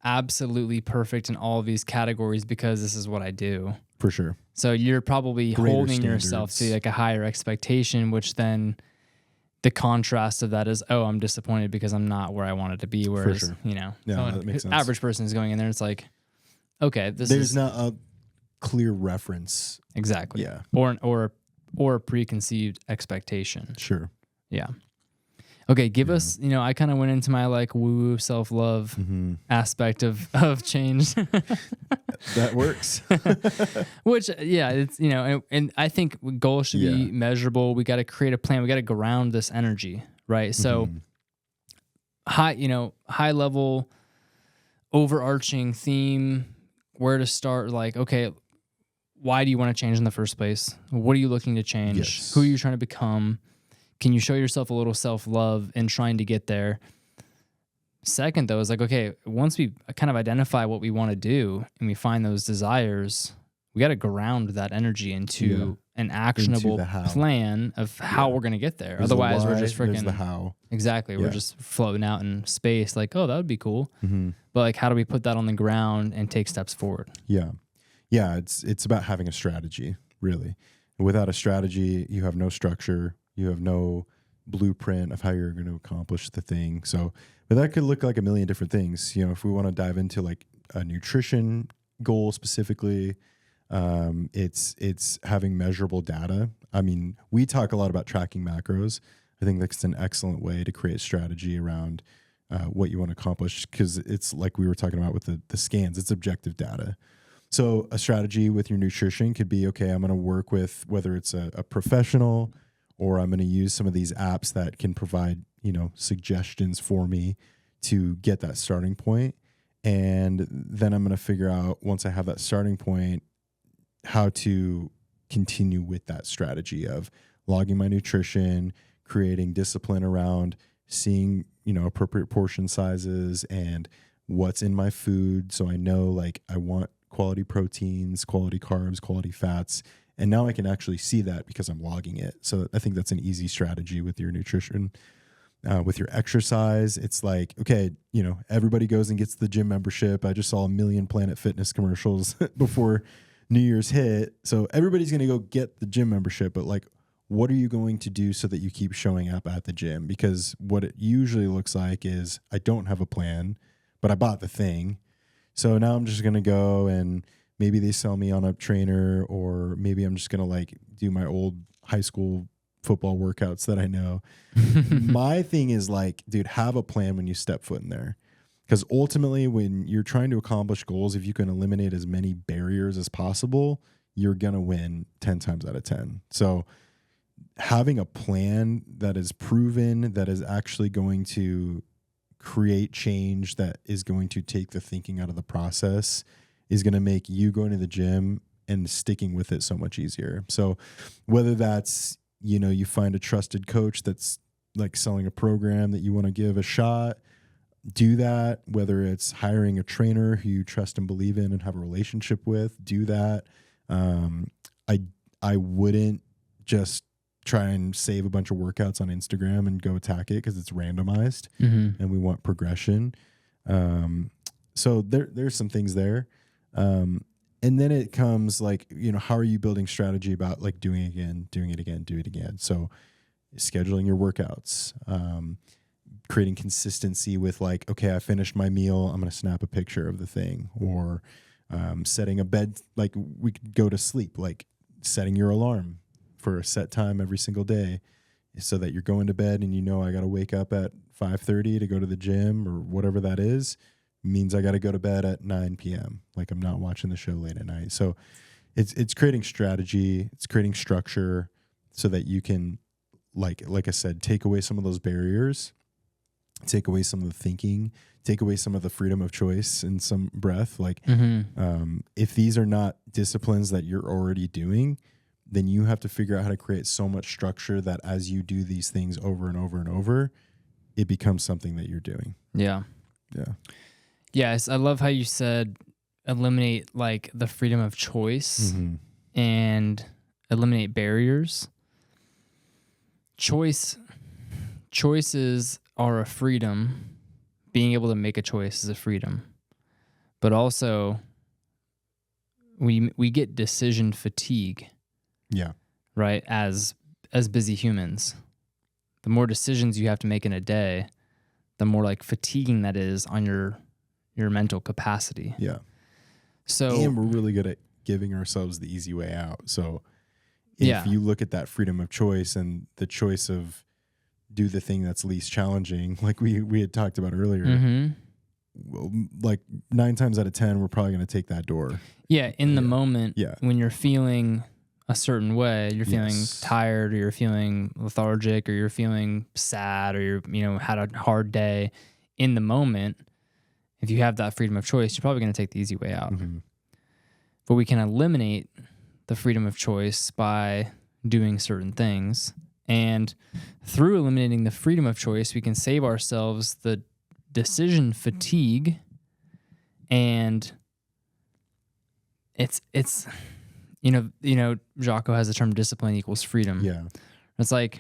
absolutely perfect in all of these categories because this is what I do. For sure. So you're probably holding yourself to like a higher expectation, which then. The contrast of that is, I'm disappointed because I'm not where I wanted to be. Whereas, that makes sense. Average person is going in there. It's like, okay, there's not a clear reference. Exactly. Yeah. Or a preconceived expectation. Sure. Yeah. Okay, give us, I kind of went into my like woo self-love aspect of change. That works. Which, it's, and I think goals should be measurable. We got to create a plan. We got to ground this energy, right? So high level, overarching theme, where to start, like, okay, why do you want to change in the first place? What are you looking to change? Yes. Who are you trying to become? Can you show yourself a little self-love in trying to get there? Second, though, is like, okay, once we kind of identify what we want to do and we find those desires, we got to ground that energy into an actionable plan of how we're going to get there. There's Otherwise, the why, we're just freaking the how. Exactly. We're just floating out in space like, oh, that would be cool. But like, how do we put that on the ground and take steps forward? Yeah. Yeah. It's about having a strategy, really. Without a strategy, you have no structure. You have no blueprint of how you're going to accomplish the thing. So, but that could look like a million different things. If we want to dive into like a nutrition goal specifically, it's having measurable data. I mean, we talk a lot about tracking macros. I think that's an excellent way to create strategy around what you want to accomplish, because it's like we were talking about with the scans, it's objective data. So a strategy with your nutrition could be, okay, I'm going to work with whether it's a professional, or I'm going to use some of these apps that can provide, suggestions for me to get that starting point. And then I'm going to figure out, once I have that starting point, how to continue with that strategy of logging my nutrition, creating discipline around seeing, appropriate portion sizes and what's in my food. So I know, like, I want quality proteins, quality carbs, quality fats. And now I can actually see that because I'm logging it. So I think that's an easy strategy with your nutrition. With your exercise, it's like, okay, everybody goes and gets the gym membership. I just saw a million Planet Fitness commercials before New Year's hit. So everybody's going to go get the gym membership. But like, what are you going to do so that you keep showing up at the gym? Because what it usually looks like is, I don't have a plan, but I bought the thing. So now I'm just going to go, and maybe they sell me on a trainer, or maybe I'm just going to like do my old high school football workouts that I know. My thing is like, dude, have a plan when you step foot in there. Because ultimately, when you're trying to accomplish goals, if you can eliminate as many barriers as possible, you're going to win 10 times out of 10. So having a plan that is proven, that is actually going to create change, that is going to take the thinking out of the process, is going to make you going to the gym and sticking with it so much easier. So whether that's, you find a trusted coach that's like selling a program that you want to give a shot, do that. Whether it's hiring a trainer who you trust and believe in and have a relationship with, do that. I wouldn't just try and save a bunch of workouts on Instagram and go attack it, because it's randomized and we want progression. So there's some things there. And then it comes like, how are you building strategy about like doing it again. So scheduling your workouts, creating consistency with like, okay, I finished my meal, I'm going to snap a picture of the thing, or setting a bed, like we could go to sleep, like setting your alarm for a set time every single day, so that you're going to bed and I got to wake up at 5:30 to go to the gym, or whatever that is, means I got to go to bed at 9 p.m. Like I'm not watching the show late at night. So it's creating strategy, it's creating structure, so that you can, like I said, take away some of those barriers, take away some of the thinking, take away some of the freedom of choice in some breath. Like if these are not disciplines that you're already doing, then you have to figure out how to create so much structure that as you do these things over and over and over, it becomes something that you're doing. Yeah. Yeah. Yes. I love how you said eliminate like the freedom of choice and eliminate barriers. Choices are a freedom. Being able to make a choice is a freedom. But also we get decision fatigue. Yeah. Right? As busy humans. The more decisions you have to make in a day, the more like fatiguing that is on your mental capacity. Yeah. So, and we're really good at giving ourselves the easy way out. So if you look at that freedom of choice and the choice of do the thing that's least challenging, like we had talked about earlier, well, like 9 times out of 10, we're probably going to take that door. Yeah. In the moment, yeah, when you're feeling a certain way, you're feeling tired, or you're feeling lethargic, or you're feeling sad, or you're, had a hard day. In the moment, if you have that freedom of choice, you're probably going to take the easy way out. But we can eliminate the freedom of choice by doing certain things. And through eliminating the freedom of choice, we can save ourselves the decision fatigue. And it's Jocko has the term discipline equals freedom. Yeah. It's like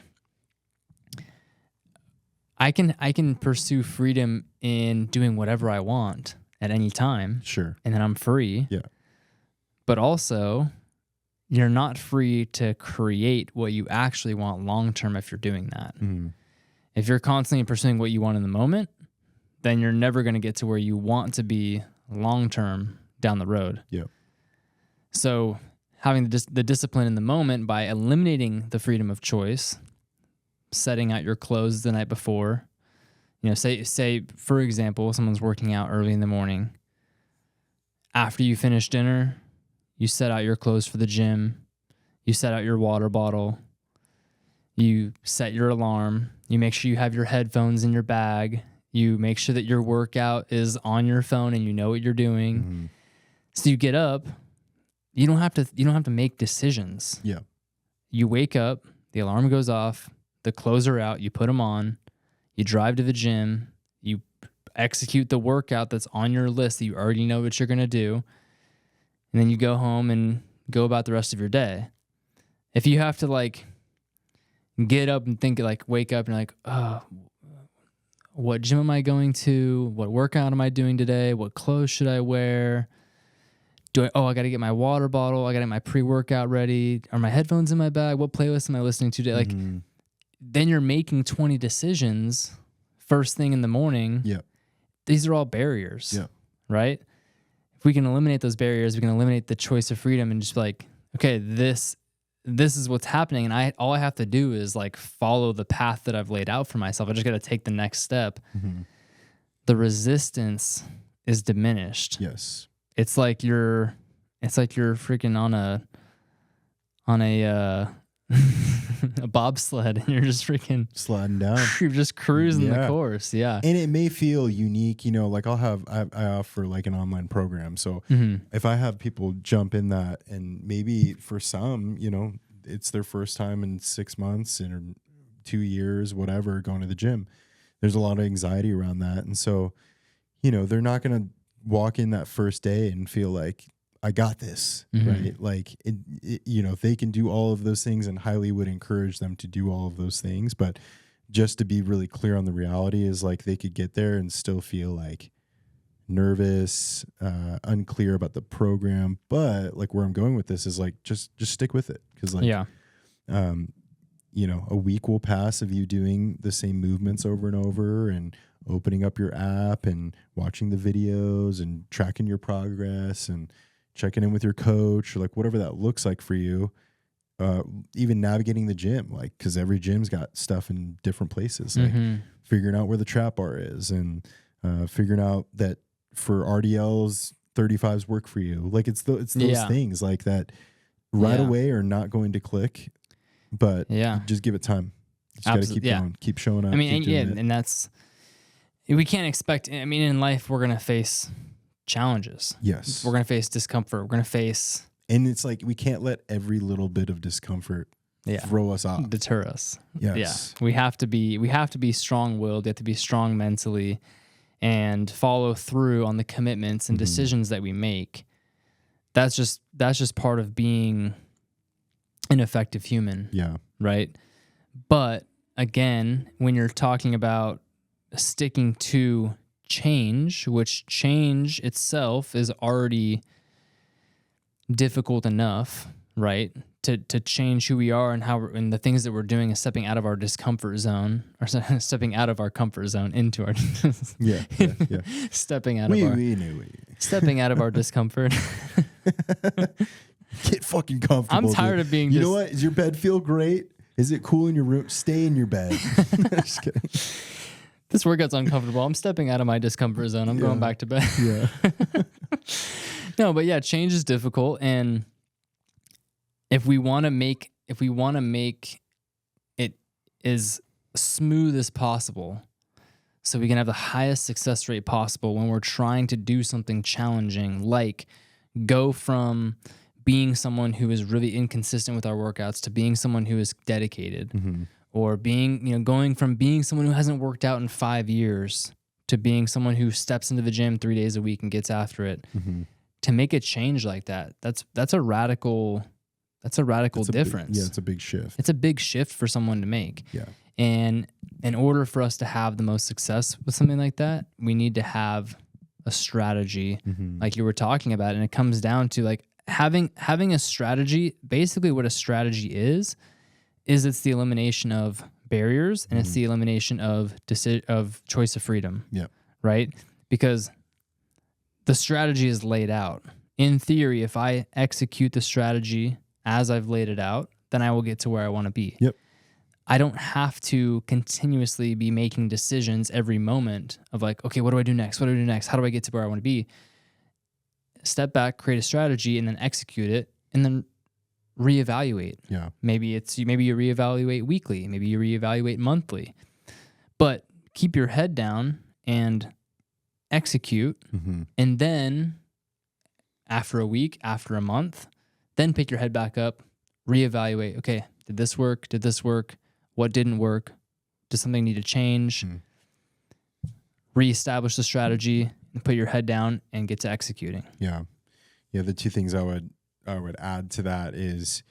I can pursue freedom in doing whatever I want at any time. Sure. And then I'm free. Yeah. But also, you're not free to create what you actually want long term if you're doing that. If you're constantly pursuing what you want in the moment, then you're never going to get to where you want to be long term down the road. Yeah. So having the discipline in the moment by eliminating the freedom of choice, setting out your clothes the night before, say for example, someone's working out early in the morning. After you finish dinner, you set out your clothes for the gym, you set out your water bottle, you set your alarm, you make sure you have your headphones in your bag, you make sure that your workout is on your phone and you know what you're doing. So you get up, you don't have to make decisions. Yeah. You wake up, the alarm goes off, the clothes are out, you put them on, you drive to the gym, you execute the workout that's on your list that you already know what you're going to do, and then you go home and go about the rest of your day. If you have to get up and think wake up and oh, what gym am I going to? What workout am I doing today? What clothes should I wear? I got to get my water bottle. I got to get my pre-workout ready. Are my headphones in my bag? What playlist am I listening to today? Then you're making 20 decisions first thing in the morning. Yeah. These are all barriers. Yeah. Right? If we can eliminate those barriers, we can eliminate the choice of freedom and just okay, this is what's happening. And all I have to do is follow the path that I've laid out for myself. I just got to take the next step. The resistance is diminished. Yes. It's like you're freaking on a a bobsled, and you're just freaking sliding down. You're just cruising the course. Yeah. And it may feel unique, I offer an online program. So if I have people jump in that, and maybe for some, it's their first time in 6 months or 2 years, whatever, going to the gym, there's a lot of anxiety around that. And so, they're not going to walk in that first day and feel like, I got this, right? They can do all of those things, and highly would encourage them to do all of those things. But just to be really clear on the reality is they could get there and still feel nervous, unclear about the program. But where I'm going with this is just stick with it. Cause a week will pass of you doing the same movements over and over, and opening up your app and watching the videos and tracking your progress and checking in with your coach, or whatever that looks like for you. Even navigating the gym, because every gym's got stuff in different places, figuring out where the trap bar is, and figuring out that for RDLs, 35s work for you. It's those things that right away are not going to click, but just give it time. Just got to keep going, keep showing up. And that's, we can't expect, in life, we're going to face challenges. Yes. We're going to face discomfort. We're going to face... And it's we can't let every little bit of discomfort throw us off. Deter us. Yes. Yeah. We have to be strong-willed. We have to be strong mentally and follow through on the commitments and decisions that we make. That's just part of being an effective human. Yeah. Right? But again, when you're talking about sticking to change, which change itself is already difficult enough, right? To change who we are and how and the things that we're doing is stepping out of our discomfort zone, or stepping out of our comfort zone into our stepping out of our discomfort. Get fucking comfortable. I'm tired of being. You know what? Does your bed feel great? Is it cool in your room? Stay in your bed. Just kidding. This workout's uncomfortable. I'm stepping out of my discomfort zone. I'm going back to bed. Yeah. No, but yeah, change is difficult. And if we want to make it as smooth as possible, so we can have the highest success rate possible when we're trying to do something challenging, like go from being someone who is really inconsistent with our workouts to being someone who is dedicated, or going from being someone who hasn't worked out in 5 years to being someone who steps into the gym 3 days a week and gets after it. To make a change like that, that's a radical difference. It's a big shift. It's a big shift for someone to make. Yeah. And in order for us to have the most success with something like that, we need to have a strategy, like you were talking about. And it comes down to like having a strategy. Basically what a strategy is it's the elimination of barriers, and it's the elimination of choice of freedom. Yeah. Right? Because the strategy is laid out. In theory, if I execute the strategy as I've laid it out, then I will get to where I want to be. Yep. I don't have to continuously be making decisions every moment of like, okay, what do I do next? What do I do next? How do I get to where I want to be? Step back, create a strategy, and then execute it, and then reevaluate. Yeah. Maybe you reevaluate weekly, maybe you reevaluate monthly. But keep your head down and execute, and then after a week, after a month, then pick your head back up, reevaluate. Okay, did this work? Did this work? What didn't work? Does something need to change? Reestablish the strategy and put your head down and get to executing. Yeah. Yeah. The two things I would add to that is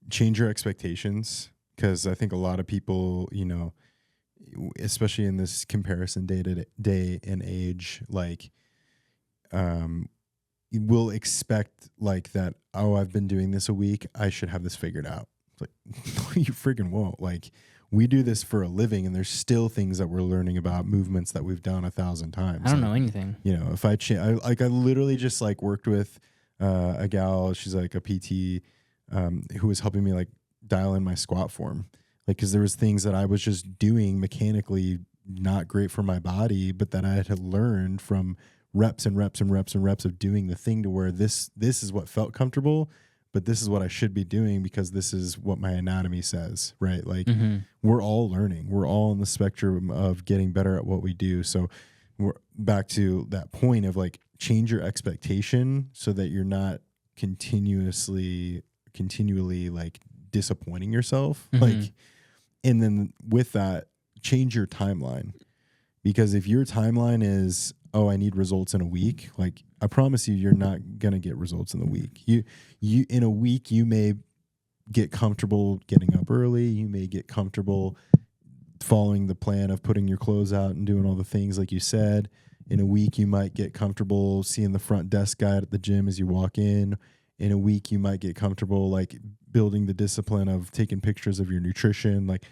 change your expectations. Because I think a lot of people, especially in this comparison day and age, like, will expect like that, oh, I've been doing this a week, I should have this figured out. It's like, no, you freaking won't. Like, we do this for a living, and there's still things that we're learning about, movements that we've done 1,000 times. I don't know anything. If I literally just like worked with a gal, she's like a PT, who was helping me like dial in my squat form. Like, cause there was things that I was just doing mechanically not great for my body, but that I had learned from reps and reps and reps and reps of doing the thing to where this is what felt comfortable, but this is what I should be doing because this is what my anatomy says, right? Like we're all learning. We're all on the spectrum of getting better at what we do. So we're back to that point of like, change your expectation so that you're not continually like disappointing yourself. Like, and then with that, change your timeline. Because if your timeline is, oh, I need results in a week, like I promise you're not going to get results in the week. You in a week, you may get comfortable getting up early. You may get comfortable following the plan of putting your clothes out and doing all the things like you said. In a week, you might get comfortable seeing the front desk guy at the gym as you walk in. In a week, you might get comfortable like building the discipline of taking pictures of your nutrition. Like,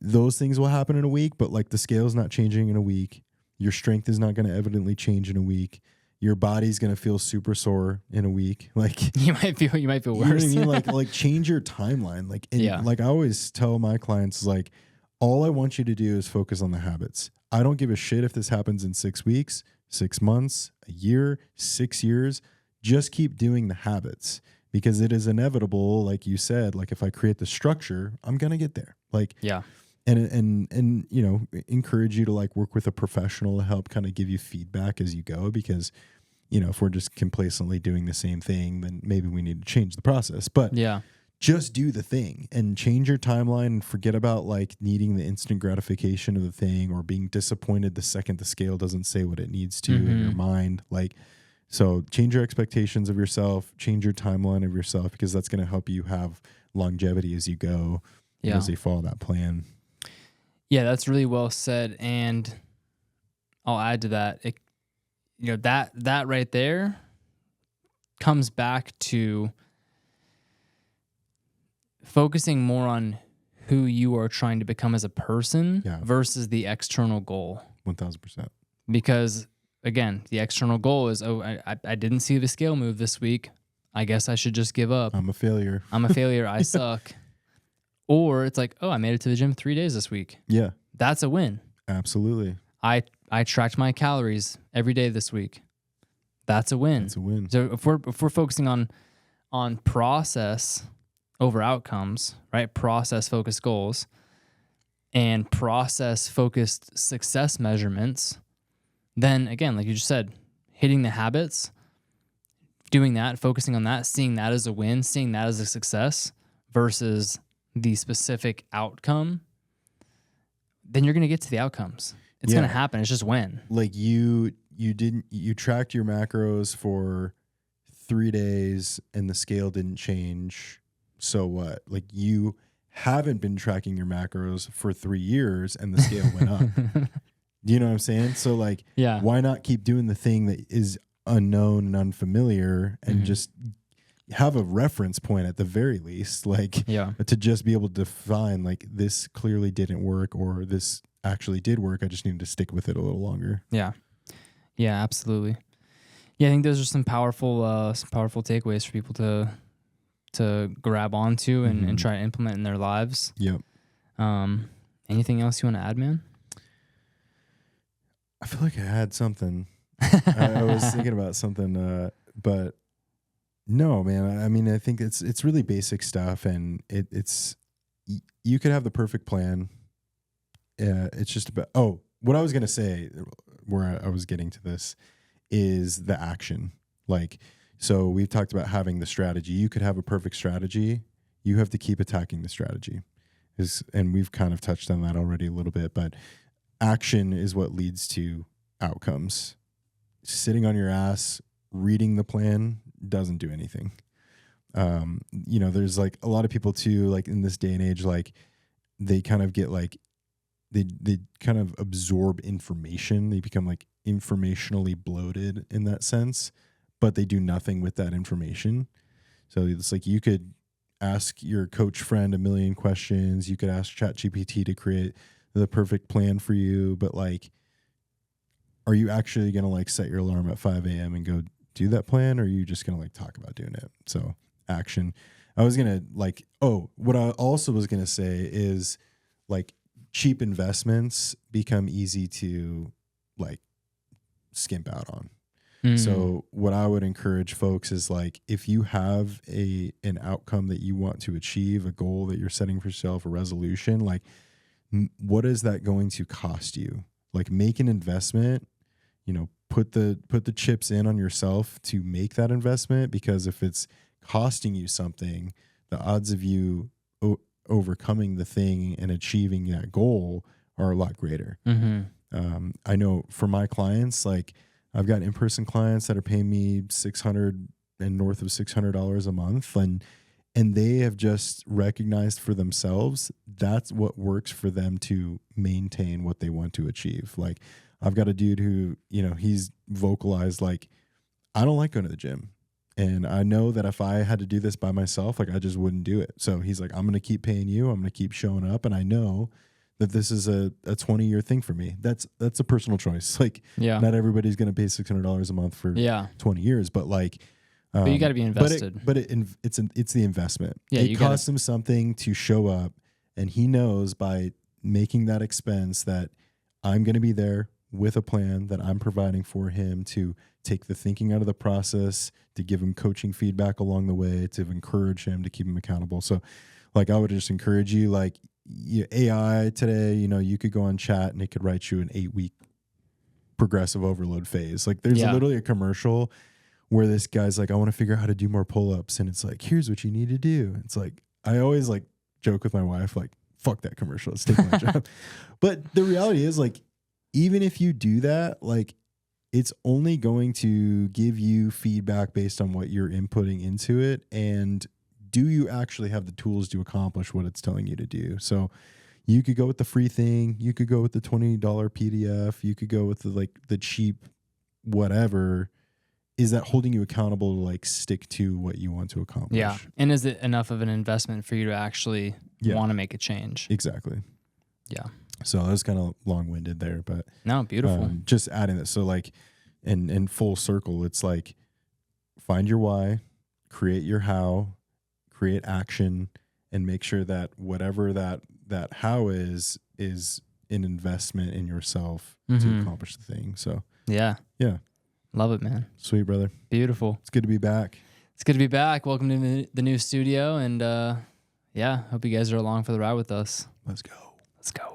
those things will happen in a week, but like the scale's not changing in a week. Your strength is not going to evidently change in a week. Your body's going to feel super sore in a week. Like you might feel worse. You know what I mean? Like change your timeline. Like, like I always tell my clients, like, all I want you to do is focus on the habits. I don't give a shit if this happens in 6 weeks, 6 months, a year, 6 years. Just keep doing the habits, because it is inevitable. Like you said, like if I create the structure, I'm going to get there. Like, yeah. And encourage you to like work with a professional to help kind of give you feedback as you go, because, if we're just complacently doing the same thing, then maybe we need to change the process. But yeah, just do the thing and change your timeline and forget about like needing the instant gratification of the thing or being disappointed the second the scale doesn't say what it needs to in your mind. Like, so change your expectations of yourself, change your timeline of yourself, because that's going to help you have longevity as you go, as you follow that plan. Yeah, that's really well said. And I'll add to that. That right there comes back to focusing more on who you are trying to become as a person versus the external goal. 1,000%. Because again, the external goal is, I didn't see the scale move this week. I guess I should just give up. I'm a failure. I suck. Or it's like, oh, I made it to the gym 3 days this week. Yeah. That's a win. Absolutely. I tracked my calories every day this week. That's a win. That's a win. So if we're focusing on process over outcomes, right? Process focused goals and process focused success measurements, then again, like you just said, hitting the habits, doing that, focusing on that, seeing that as a win, seeing that as a success versus the specific outcome, then you're going to get to the outcomes. It's going to happen. It's just when. Like you tracked your macros for 3 days and the scale didn't change. So what? Like you haven't been tracking your macros for 3 years and the scale went up. Do you know what I'm saying? So like, why not keep doing the thing that is unknown and unfamiliar and just have a reference point at the very least, like to just be able to define like this clearly didn't work or this actually did work. I just needed to stick with it a little longer. Yeah. Yeah, absolutely. Yeah, I think those are some powerful takeaways for people to grab onto and try to implement in their lives. Yep. Anything else you want to add, man? I feel like I had something. I was thinking about something, but no, man. I mean, I think it's really basic stuff, and it's you could have the perfect plan. It's just about what I was gonna say, where I was getting to this, is the action. Like, so we've talked about having the strategy. You could have a perfect strategy. You have to keep attacking the strategy, and we've kind of touched on that already a little bit, but action is what leads to outcomes. Sitting on your ass, reading the plan doesn't do anything. There's like a lot of people too, like in this day and age, like they kind of get like, they kind of absorb information. They become like informationally bloated in that sense, but they do nothing with that information. So it's like you could ask your coach friend a million questions. You could ask ChatGPT to create the perfect plan for you, but like, are you actually going to like set your alarm at 5 a.m. and go do that plan? Or are you just going to like talk about doing it? So action. I was going to like, what I also was going to say is like cheap investments become easy to like skimp out on. So what I would encourage folks is like, if you have an outcome that you want to achieve, a goal that you're setting for yourself, a resolution, like what is that going to cost you? Like make an investment, put the chips in on yourself to make that investment, because if it's costing you something, the odds of you overcoming the thing and achieving that goal are a lot greater. I know for my clients, like I've got in-person clients that are paying me $600 and north of $600 a month, and they have just recognized for themselves that's what works for them to maintain what they want to achieve. Like I've got a dude who, he's vocalized like, I don't like going to the gym. And I know that if I had to do this by myself, like I just wouldn't do it. So he's like, I'm going to keep paying you. I'm going to keep showing up. And I know that this is a 20-year thing for me. That's a personal choice. Like not everybody's going to pay $600 a month for 20 years, but like, but you got to be invested. But it's the investment. Yeah, it costs him something to show up, and he knows by making that expense that I'm going to be there with a plan that I'm providing for him to take the thinking out of the process, to give him coaching feedback along the way, to encourage him, to keep him accountable. So, like, I would just encourage you, like AI today, you could go on chat and it could write you an 8-week progressive overload phase. Like, there's literally a commercial where this guy's like, I want to figure out how to do more pull-ups. And it's like, here's what you need to do. It's like, I always like joke with my wife, like, fuck that commercial. It's taking my job. But the reality is, like, even if you do that, like, it's only going to give you feedback based on what you're inputting into it. And do you actually have the tools to accomplish what it's telling you to do? So you could go with the free thing. You could go with the $20 PDF. You could go with the cheap whatever. Is that holding you accountable to like stick to what you want to accomplish? Yeah. And is it enough of an investment for you to actually want to make a change? Exactly. Yeah. So that was kind of long-winded there, but no, beautiful. Just adding that. So like in full circle, it's like find your why, create your how, create action, and make sure that whatever that how is an investment in yourself to accomplish the thing. So yeah. Love it, man. Sweet, brother. Beautiful. It's good to be back. It's good to be back. Welcome to the new studio. And hope you guys are along for the ride with us. Let's go. Let's go.